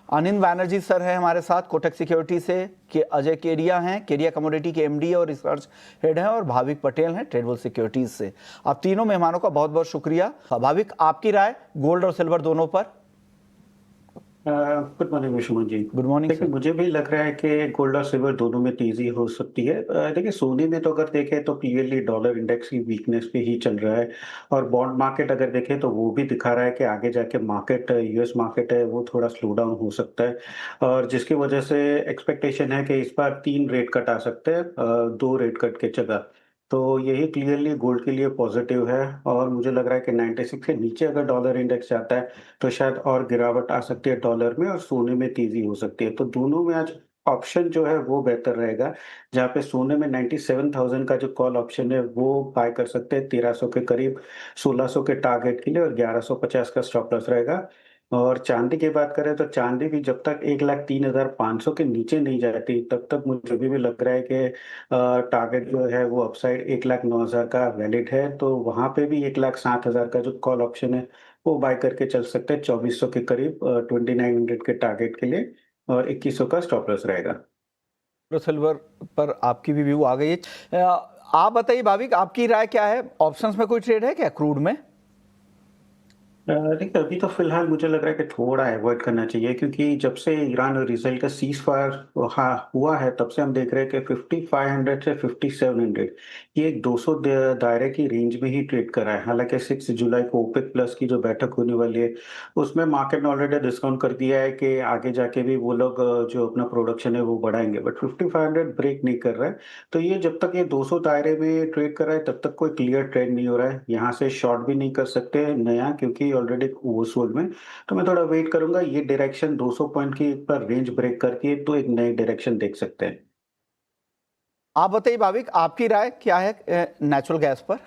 आनंद Banerjee sir है हमारे साथ कोटक सिक्योरिटी से, कि अजय केडिया हैं, केडिया कमोडिटी के एमडी और रिसर्च हेड हैं, और भाविक पटेल हैं ट्रेडबुल सिक्योरिटीज से। आप तीनों मेहमानों का बहुत बहुत शुक्रिया। भाविक, आपकी राय गोल्ड और सिल्वर दोनों पर? गुड मॉर्निंग विशुमन जी। गुड मॉर्निंग देखिए, सर। मुझे भी लग रहा है कि गोल्ड और सिल्वर दोनों में तेजी हो सकती है। देखिए, सोने में तो अगर देखें तो क्लियरली डॉलर इंडेक्स की वीकनेस पे ही चल रहा है, और बॉन्ड मार्केट अगर देखें तो वो भी दिखा रहा है कि आगे जाके मार्केट, यूएस मार्केट है वो थोड़ा स्लो डाउन हो सकता है, और जिसकी वजह से एक्सपेक्टेशन है कि इस बार 3 रेट कट आ सकते हैं, 2 रेट कट के जगह। तो यही क्लियरली गोल्ड के लिए पॉजिटिव है, और मुझे लग रहा है कि 96 के नीचे अगर डॉलर इंडेक्स जाता है तो शायद और गिरावट आ सकती है डॉलर में, और सोने में तेजी हो सकती है। तो दोनों में आज ऑप्शन जो है वो बेहतर रहेगा, जहाँ पे सोने में 97,000 का जो कॉल ऑप्शन है वो बाय कर सकते हैं 1300 के करीब, 1600 के टारगेट के लिए, और 1150 का स्टॉप लॉस रहेगा। और चांदी की बात करें तो चांदी भी जब तक 1,03,500 के नीचे नहीं जाती तब तक मुझे भी लग रहा है कि टारगेट जो है वो अपसाइड 1,09,000 का वैलिड है। तो वहाँ पे भी 1,07,000 का जो कॉल ऑप्शन है वो बाय करके चल सकते हैं 2400 के करीब, 2900 के टारगेट के लिए, और 2100 का स्टॉप लॉस रहेगा। और सिल्वर पर आपकी भी व्यू आ गई है। आप बताइए भाविक, आपकी राय क्या है? ऑप्शंस में कोई ट्रेड है क्या क्रूड में? देखिए, अभी तो फिलहाल मुझे लग रहा है कि थोड़ा अवॉइड करना चाहिए, क्योंकि जब से ईरान और इसराइल का सीज फायर हुआ है तब से हम देख रहे हैं कि 5500 से 5700 ये एक 200 दायरे की रेंज में ही ट्रेड कर रहा है। हालांकि 6 जुलाई को ओपेक प्लस की जो बैठक होने वाली है उसमें मार्केट ने ऑलरेडी डिस्काउंट कर दिया है कि आगे जाके भी वो लोग जो अपना प्रोडक्शन है वो बढ़ाएंगे, बट 5500 ब्रेक नहीं कर रहा है। तो ये जब तक ये 200 दायरे में ट्रेड कर रहा है तब तक कोई क्लियर ट्रेड नहीं हो रहा है। यहाँ से शॉर्ट भी नहीं कर सकते नया, क्योंकि ऑलरेडी ओवरसोल्ड में। तो मैं थोड़ा वेट करूंगा, ये डायरेक्शन 200 पॉइंट की पर रेंज ब्रेक करती है तो एक नई डायरेक्शन देख सकते हैं। आप बताइए भाविक, आपकी राय क्या है नेचुरल गैस पर?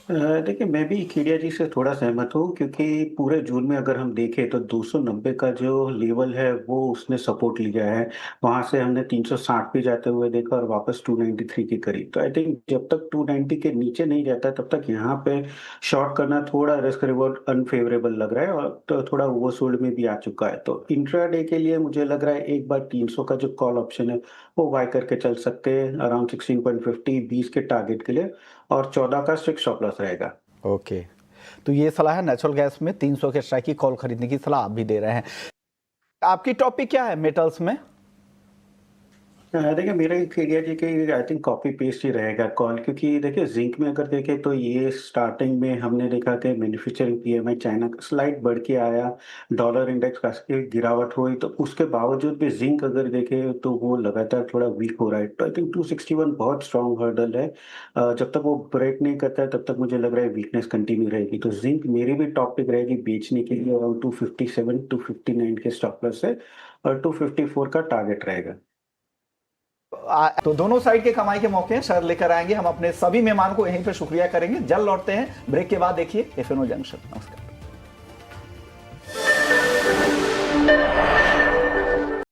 देखिए, मैं भी खेड़िया जी से थोड़ा सहमत हूँ, क्योंकि पूरे जून में अगर हम देखें तो 290 का जो लेवल है वो उसने सपोर्ट लिया है। वहां से हमने 360 पे जाते हुए देखा और वापस 293 के करीब। तो आई थिंक जब तक 290 के नीचे नहीं जाता तब तक यहाँ पे शॉर्ट करना थोड़ा रिस्क रिवॉर्ड अनफेवरेबल लग रहा है, और तो थोड़ा ओवरसोल्ड में भी आ चुका है। तो इंट्राडे के लिए मुझे लग रहा है एक बार 300 का जो कॉल ऑप्शन है वो बाय करके चल सकते हैं अराउंड 16.50, 20 के टारगेट के लिए, और 14 का स्ट्रिक्ट स्टॉप लॉस रहेगा। ओके, तो ये सलाह है नेचुरल गैस में 300 के स्ट्राइक की कॉल खरीदने की सलाह आप भी दे रहे हैं। आपकी टॉपिक क्या है मेटल्स में? देखिए, मेरा एक एरिया जी कि आई थिंक कॉपी पेस्ट ही रहेगा कॉल, क्योंकि देखिए जिंक में अगर देखें तो ये स्टार्टिंग में हमने देखा कि मैन्युफैक्चरिंग पीएमआई चाइना का स्लाइड बढ़ के आया, डॉलर इंडेक्स काफी गिरावट हुई, तो उसके बावजूद भी जिंक अगर देखें तो वो लगातार थोड़ा वीक हो रहा है। तो आई थिंक 261 बहुत स्ट्रॉन्ग हर्डल है। जब तक वो ब्रेक नहीं करता है तब तक मुझे लग रहा है वीकनेस कंटिन्यू रहेगी। तो जिंक मेरी भी टॉपिक रहेगी बेचने के लिए, अराउंड 257 259 के स्टॉप लॉस है, और 254 का टारगेट रहेगा। तो दोनों साइड के कमाई के मौके हैं, सर लेकर आएंगे। हम अपने सभी मेहमान को यहीं पे शुक्रिया करेंगे। जल्द लौटते हैं ब्रेक के बाद। देखिए एफएनओ जंक्शन। नमस्कार।